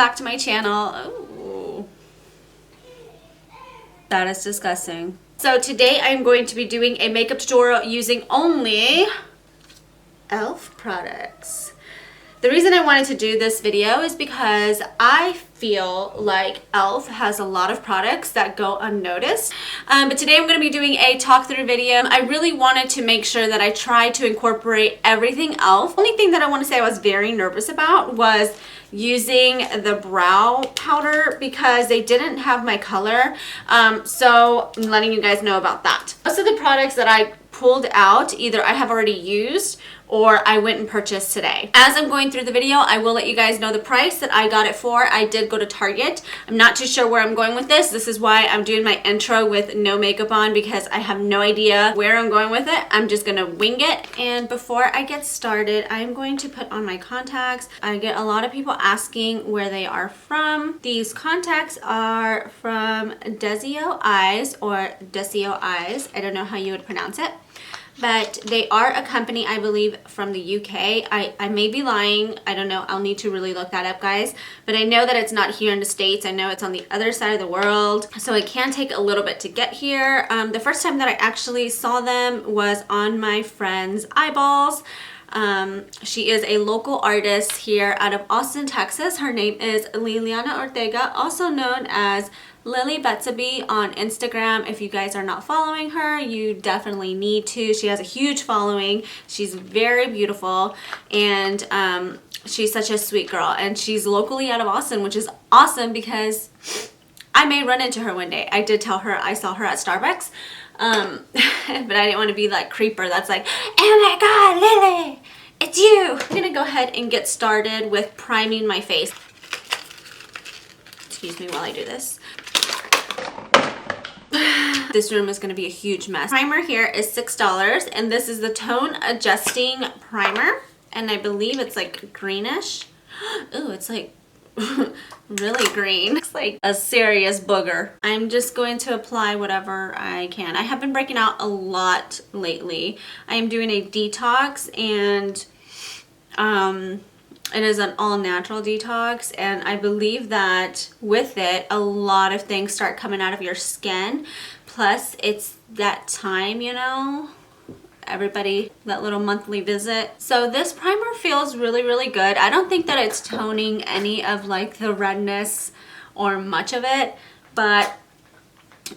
back to my channel. Ooh, that is disgusting. So today I'm going to be doing a makeup tutorial using only e.l.f. products. The reason I wanted to do this video is because I feel like e.l.f. has a lot of products that go unnoticed. But today I'm going to be doing a talk through video. I really wanted to make sure that I tried to incorporate everything e.l.f. The only thing that I want to say I was very nervous about was using the brow powder because they didn't have my color. So I'm letting you guys know about that. Most of the products that I pulled out, either I have already used or I went and purchased today. As I'm going through the video, I will let you guys know the price that I got it for. I did go to Target. I'm not too sure where I'm going with this. This is why I'm doing my intro with no makeup on, because I have no idea where I'm going with it. I'm just gonna wing it. And before I get started, I'm going to put on my contacts. I get a lot of people asking where they are from. These contacts are from Desio Eyes, or Desio Eyes. I don't know how you would pronounce it. But they are a company, I believe, from the UK. I may be lying. I don't know. I'll need to really look that up, guys. But I know that it's not here in the States. I know it's on the other side of the world. So it can take a little bit to get here. The first time that I actually saw them was on my friend's eyeballs. She is a local artist here out of Austin, Texas. Her name is Liliana Ortega, also known as Lily Betsaby on Instagram. If you guys are not following her, you definitely need to. She has a huge following. She's very beautiful, and she's such a sweet girl, and she's locally out of Austin, which is awesome because I may run into her one day. I did tell her I saw her at Starbucks, but I didn't want to be that creeper that's like, oh my god, Lily, it's you. I'm gonna go ahead and get started with priming my face. Excuse me while I do this. This room is going to be a huge mess. Primer here is $6, and this is the tone adjusting primer, and I believe it's like greenish. Ooh, it's like really green. It's like a serious booger. I'm just going to apply whatever I can. I have been breaking out a lot lately. I am doing a detox, and it is an all-natural detox, and I believe that with it, a lot of things start coming out of your skin. Plus, it's that time, you know, everybody, that little monthly visit. So this primer feels really, really good. I don't think that it's toning any of like the redness or much of it, but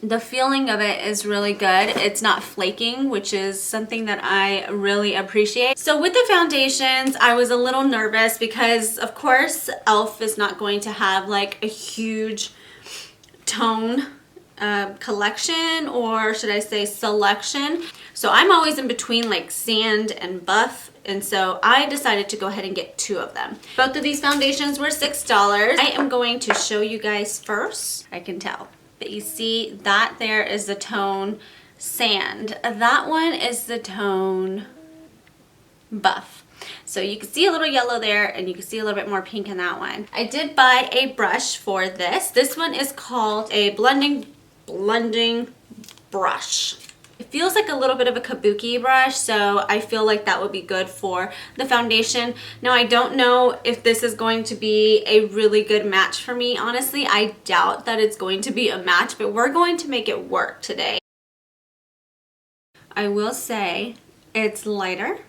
the feeling of it is really good. It's not flaking, which is something that I really appreciate. So with the foundations, I was a little nervous because of course e.l.f. is not going to have like a huge tone collection, or should I say selection. So I'm always in between like sand and buff, and so I decided to go ahead and get 2 of them. Both of these foundations were $6. I am going to show you guys first. I can tell. But you see that there is the tone sand. That one is the tone buff. So you can see a little yellow there, and you can see a little bit more pink in that one. I did buy a brush for this. This one is called a blending brush. It feels like a little bit of a kabuki brush, so I feel like that would be good for the foundation. Now, I don't know if this is going to be a really good match for me. Honestly, I doubt that it's going to be a match, but we're going to make it work today. I will say it's lighter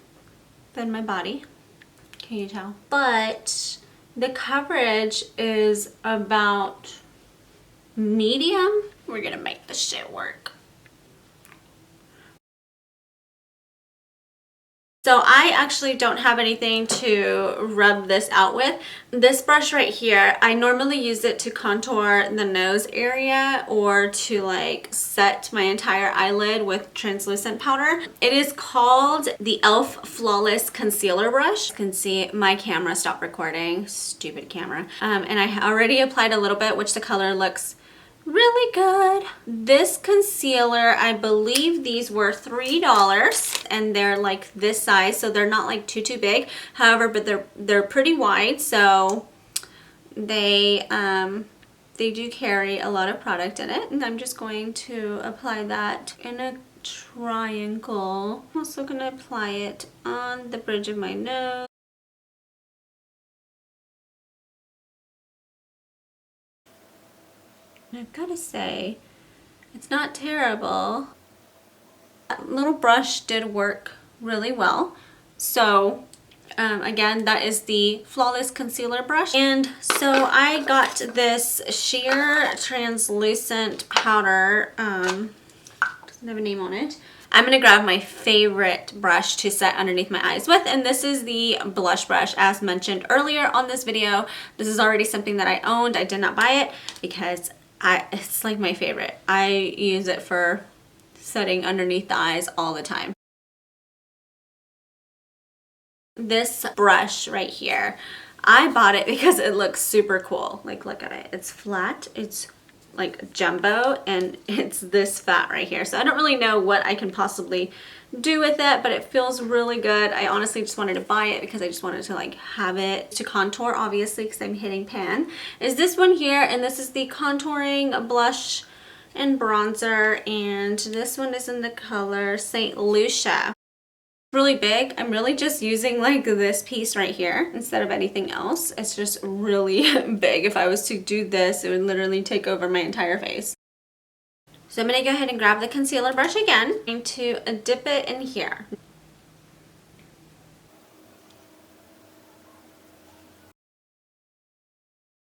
than my body. Can you tell? But the coverage is about medium. We're gonna make this shit work. So I actually don't have anything to rub this out with. This brush right here, I normally use it to contour the nose area or to like set my entire eyelid with translucent powder. It is called the e.l.f. Flawless Concealer Brush. You can see my camera stopped recording, stupid camera. And I already applied a little bit, which the color looks really good. This concealer, I believe these were $3, and they're like this size, so they're not like too big. However, but they're pretty wide, so they do carry a lot of product in it. And I'm just going to apply that in a triangle. I'm also going to apply it on the bridge of my nose. And I've got to say, it's not terrible. That little brush did work really well. So again, that is the Flawless Concealer Brush. And so I got this sheer translucent powder. Doesn't have a name on it. I'm gonna grab my favorite brush to set underneath my eyes with, and this is the blush brush as mentioned earlier on this video. This is already something that I owned. I did not buy it because it's like my favorite. I use it for setting underneath the eyes all the time. This brush right here, I bought it because it looks super cool. Like, look at it. It's flat. It's like jumbo, and it's this fat right here. So I don't really know what I can possibly do with it, but it feels really good. I honestly just wanted to buy it because I just wanted to like have it to contour, obviously, because I'm hitting pan. Is this one here, and this is the contouring blush and bronzer, and this one is in the color St. Lucia. Really big. I'm really just using like this piece right here instead of anything else. It's just really big. If I was to do this, it would literally take over my entire face. So I'm going to go ahead and grab the concealer brush again. I'm going to dip it in here. I'm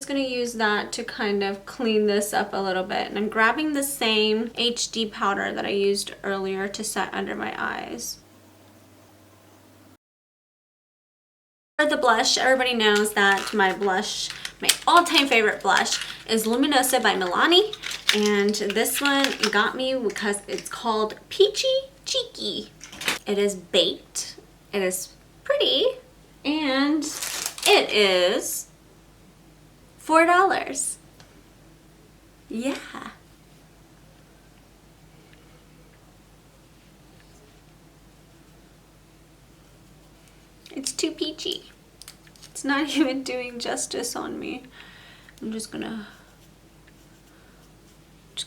just going to use that to kind of clean this up a little bit. And I'm grabbing the same HD powder that I used earlier to set under my eyes. For the blush, everybody knows that my blush, my all-time favorite blush, is Luminosa by Milani, and this one got me because it's called Peachy Cheeky. It is baked, it is pretty, and it is $4. Yeah. It's too peachy. It's not even doing justice on me. I'm just gonna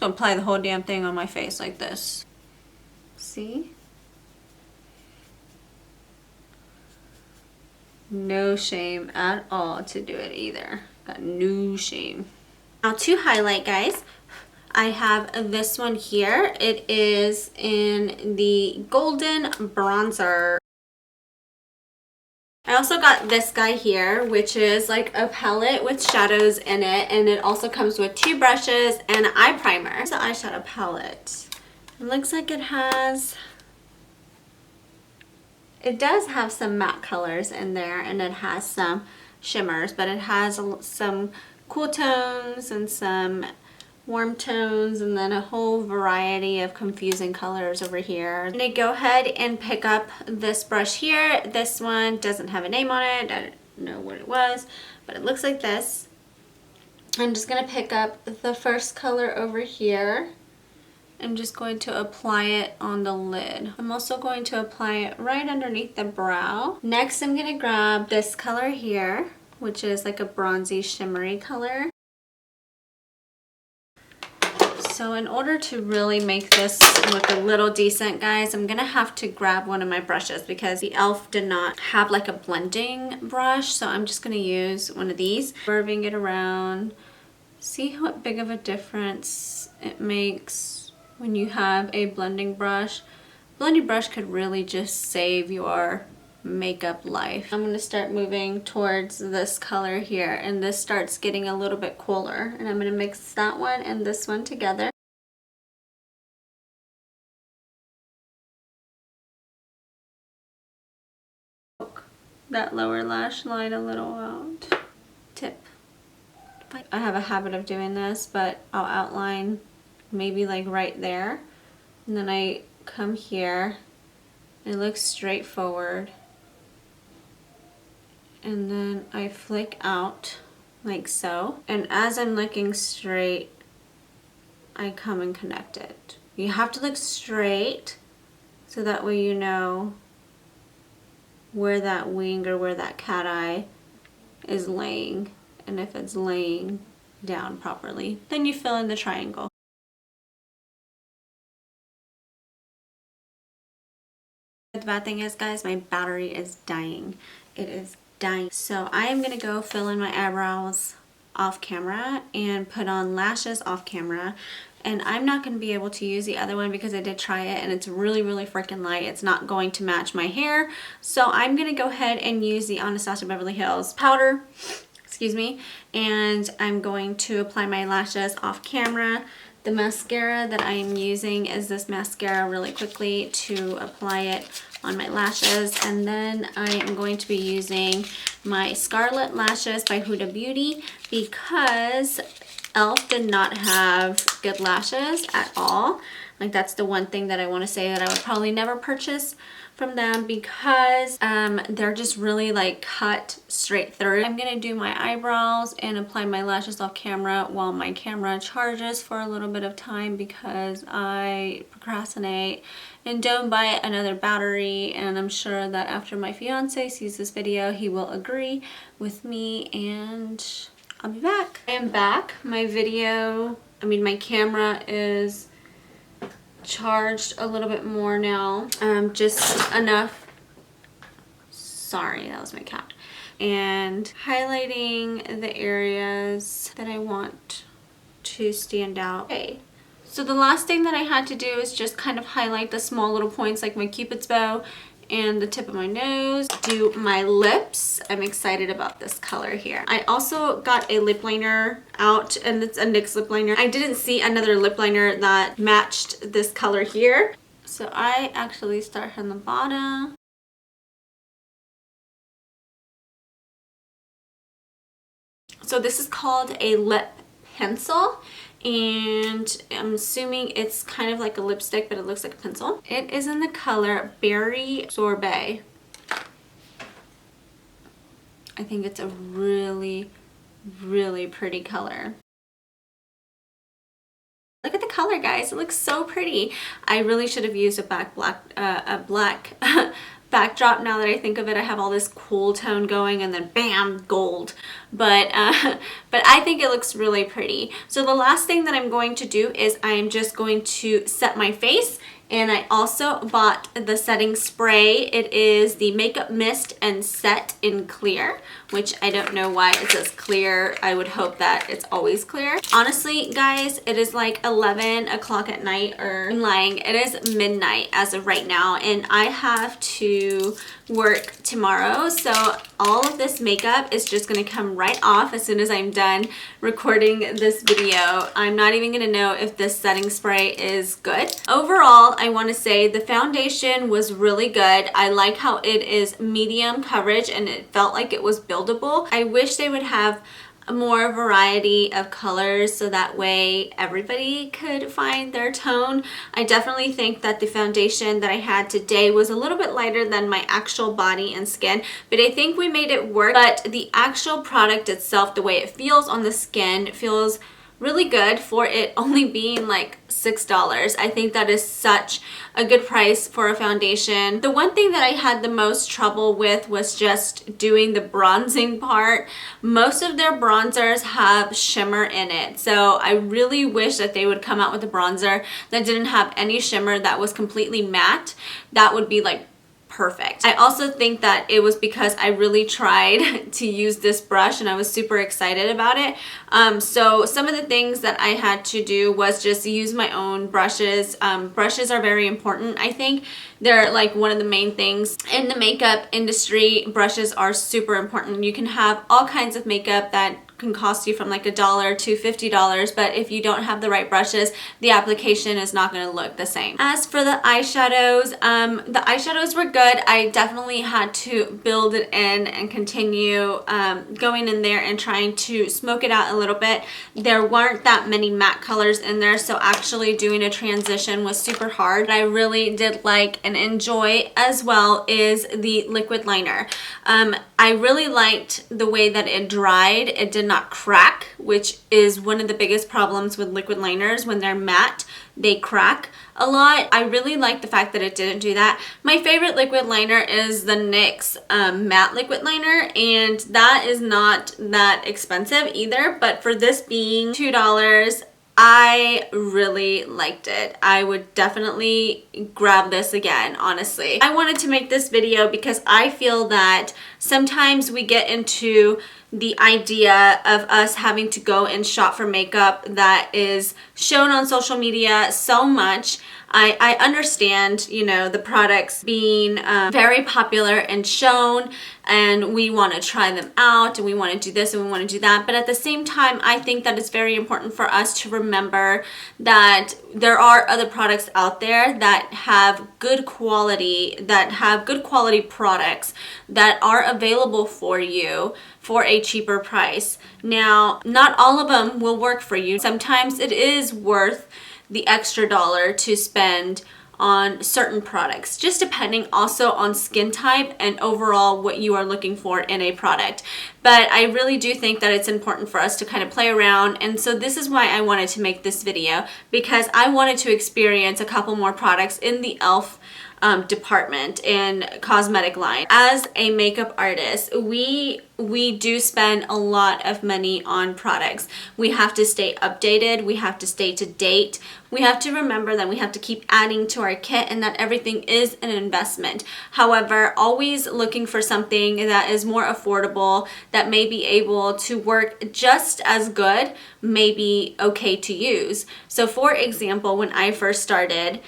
apply the whole damn thing on my face like this. See? No shame at all to do it either. Got no shame. Now to highlight, guys, I have this one here. It is in the golden bronzer. I also got this guy here, which is like a palette with shadows in it, and it also comes with 2 brushes and an eye primer. It's an eyeshadow palette. It looks like it does have some matte colors in there, and it has some shimmers, but it has some cool tones and some warm tones, and then a whole variety of confusing colors over here. I'm gonna go ahead and pick up this brush here. This one doesn't have a name on it. I don't know what it was, but it looks like this. I'm just gonna pick up the first color over here. I'm just going to apply it on the lid. I'm also going to apply it right underneath the brow. Next, I'm gonna grab this color here, which is like a bronzy shimmery color. So in order to really make this look a little decent, guys, I'm gonna have to grab one of my brushes because the e.l.f. did not have like a blending brush. So I'm just gonna use one of these, curving it around. See how big of a difference it makes when you have a blending brush. Blending brush could really just save your makeup life. I'm going to start moving towards this color here, and this starts getting a little bit cooler, and I'm going to mix that one and this one together. Poke that lower lash line a little out. Tip. I have a habit of doing this, but I'll outline maybe like right there, and then I come here and look straight forward, and then I flick out like so, and as I'm looking straight, I come and connect it. You have to look straight so that way you know where that wing or where that cat eye is laying, and if it's laying down properly, then you fill in the triangle. The bad thing is, guys, my battery is dying. It is dying. So I am gonna go fill in my eyebrows off camera and put on lashes off camera. And I'm not going to be able to use the other one because I did try it and it's really, really freaking light. It's not going to match my hair. So I'm going to go ahead and use the Anastasia Beverly Hills powder, excuse me, and I'm going to apply my lashes off camera. The mascara that I am using is this mascara really quickly to apply it on my lashes. And then I am going to be using my Scarlet Lashes by Huda Beauty because e.l.f. did not have good lashes at all. Like, that's the one thing that I want to say that I would probably never purchase from them because they're just really like cut straight through. I'm gonna do my eyebrows and apply my lashes off camera while my camera charges for a little bit of time because I procrastinate and don't buy another battery, and I'm sure that after my fiance sees this video he will agree with me, and I'll be back. I am back. My camera is charged a little bit more now, just enough. Sorry, that was my cat. And highlighting the areas that I want to stand out. Okay, so the last thing that I had to do is just kind of highlight the small little points like my Cupid's bow and the tip of my nose. Do my lips. I'm excited about this color here. I also got a lip liner out, and it's a NYX lip liner. I didn't see another lip liner that matched this color here. So I actually start from the bottom. So this is called a lip pencil, and I'm assuming it's kind of like a lipstick, but it looks like a pencil. It is in the color Berry Sorbet. I think it's a really, really pretty color. Look at the color, guys. It looks so pretty. I really should have used a black backdrop. Now that I think of it, I have all this cool tone going and then bam, gold. But I think it looks really pretty. So the last thing that I'm going to do is I'm just going to set my face. And I also bought the setting spray. It is the Makeup Mist and Set in Clear, which I don't know why it says clear. I would hope that it's always clear. Honestly, guys, it is like 11 o'clock at night, or I'm lying. It is midnight as of right now, and I have to work tomorrow. So all of this makeup is just gonna come right off as soon as I'm done recording this video. I'm not even gonna know if this setting spray is good. Overall, I want to say the foundation was really good. I like how it is medium coverage and it felt like it was buildable. I wish they would have more variety of colors so that way everybody could find their tone. I definitely think that the foundation that I had today was a little bit lighter than my actual body and skin, but I think we made it work. But the actual product itself, the way it feels on the skin, feels really good for it only being like $6. I think that is such a good price for a foundation. The one thing that I had the most trouble with was just doing the bronzing part. Most of their bronzers have shimmer in it, so I really wish that they would come out with a bronzer that didn't have any shimmer, that was completely matte. That would be like perfect. I also think that it was because I really tried to use this brush and I was super excited about it. So some of the things that I had to do was just use my own brushes. Brushes are very important. I think they're like one of the main things in the makeup industry. Brushes are super important. You can have all kinds of makeup that can cost you from like $1 to $50, but if you don't have the right brushes, the application is not going to look the same. As for the eyeshadows were good. I definitely had to build it in and continue going in there and trying to smoke it out a little bit. There weren't that many matte colors in there, so actually doing a transition was super hard. What I really did like and enjoy as well is the liquid liner. I really liked the way that it dried. It did not crack, which is one of the biggest problems with liquid liners. When they're matte, they crack a lot. I really like the fact that it didn't do that. My favorite liquid liner is the NYX matte liquid liner, and that is not that expensive either, but for this being $2, I really liked it. I would definitely grab this again, honestly. I wanted to make this video because I feel that sometimes we get into the idea of us having to go and shop for makeup that is shown on social media so much. I understand, you know, the products being very popular and shown, and we want to try them out, and we want to do this and we want to do that. But at the same time, I think that it's very important for us to remember that there are other products out there that have good quality, products that are available for you for a cheaper price. Now, not all of them will work for you. Sometimes it is worth the extra dollar to spend on certain products, just depending also on skin type and overall what you are looking for in a product. But I really do think that it's important for us to kind of play around, and so this is why I wanted to make this video, because I wanted to experience a couple more products in the e.l.f. Department and cosmetic line. As a makeup artist, we do spend a lot of money on products. We have to stay updated, we have to stay to date, we have to remember that we have to keep adding to our kit and that everything is an investment. However, always looking for something that is more affordable, that may be able to work just as good, may be okay to use. So for example, when I first started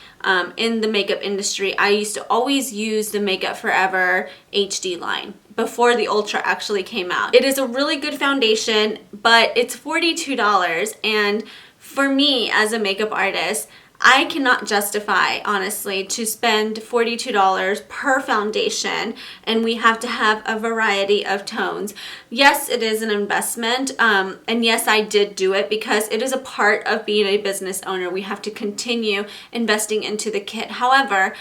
in the makeup industry, I used to always use the Makeup Forever HD line before the Ultra actually came out. It is a really good foundation, but it's $42, and for me as a makeup artist, I cannot justify, honestly, to spend $42 per foundation, and we have to have a variety of tones. Yes, it is an investment, and yes, I did do it because it is a part of being a business owner. We have to continue investing into the kit. However,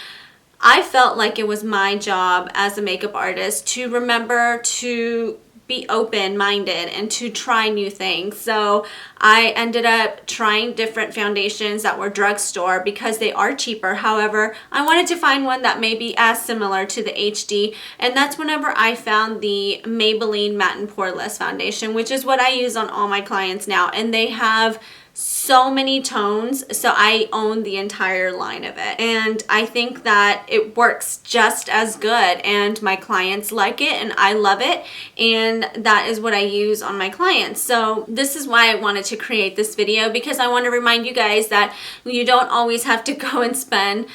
I felt like it was my job as a makeup artist to remember to be open-minded and to try new things. So I ended up trying different foundations that were drugstore because they are cheaper. However, I wanted to find one that may be as similar to the HD, and that's whenever I found the Maybelline Matte and Poreless foundation, which is what I use on all my clients now, and they have so many tones, so I own the entire line of it, and I think that it works just as good, and my clients like it and I love it, and that is what I use on my clients. So this is why I wanted to create this video, because I want to remind you guys that you don't always have to go and spend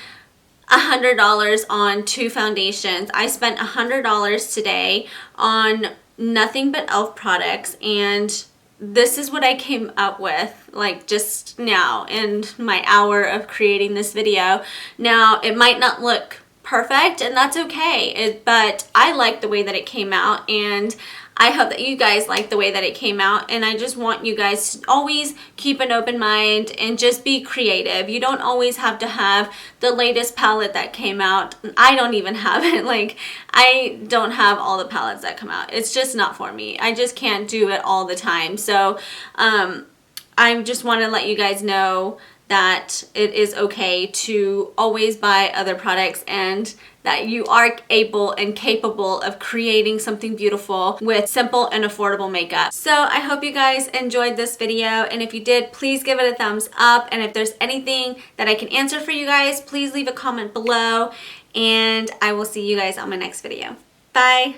$100 on 2 foundations. I spent $100 today on nothing but e.l.f. products, and this is what I came up with, like, just now in my hour of creating this video. Now, it might not look perfect, and that's okay, but I like the way that it came out, and I hope that you guys like the way that it came out, and I just want you guys to always keep an open mind and just be creative. You don't always have to have the latest palette that came out. I don't even have it. Like, I don't have all the palettes that come out. It's just not for me. I just can't do it all the time. So I just want to let you guys know that it is okay to always buy other products, and that you are able and capable of creating something beautiful with simple and affordable makeup. So I hope you guys enjoyed this video, and if you did, please give it a thumbs up, and if there's anything that I can answer for you guys, please leave a comment below, and I will see you guys on my next video. Bye!